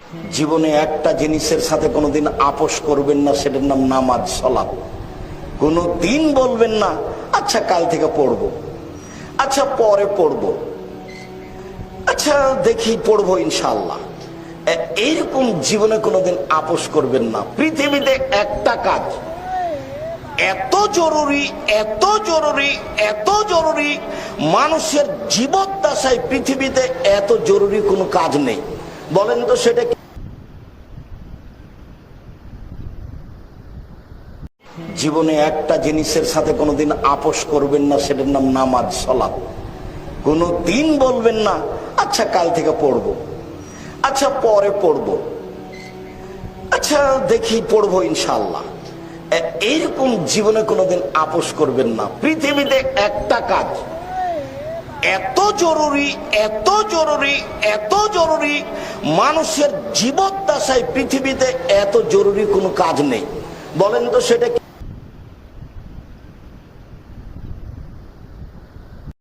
জীবনে একটা জিনিসের সাথে কোনোদিন আপোষ করবেন না, সেটার নাম নামাজ সালাত। কোনোদিন বলবেন না আচ্ছা কাল থেকে পড়বো, আচ্ছা পরে পড়বো, আচ্ছা দেখি পড়বো ইনশাআল্লাহ। এইরকম জীবনে কোনোদিন আপোষ করবেন না। পৃথিবীতে একটা কাজ এত জরুরি, এত জরুরি, এত জরুরি, মানুষের জীবদ্দশায় পৃথিবীতে এত জরুরি কোনো কাজ নেই। বলেন তো সেটা কি? জীবনে একটা জিনিসের সাথে কোনোদিন আপোষ করবেন না, সেটার নাম নামাজ সালাত। কোনোদিন বলবেন না আচ্ছা কাল থেকে পড়বো, আচ্ছা পরে পড়বো, আচ্ছা দেখি পড়বো ইনশাআল্লাহ। এইরকম জীবনে কোনোদিন আপোষ করবেন না। পৃথিবীতে একটা কাজ এত জরুরি, এত জরুরি, এত জরুরি, মানুষের জীবদ্দশায় পৃথিবীতে এত জরুরি কোনো কাজ নেই। বলেন তো সেটা কি?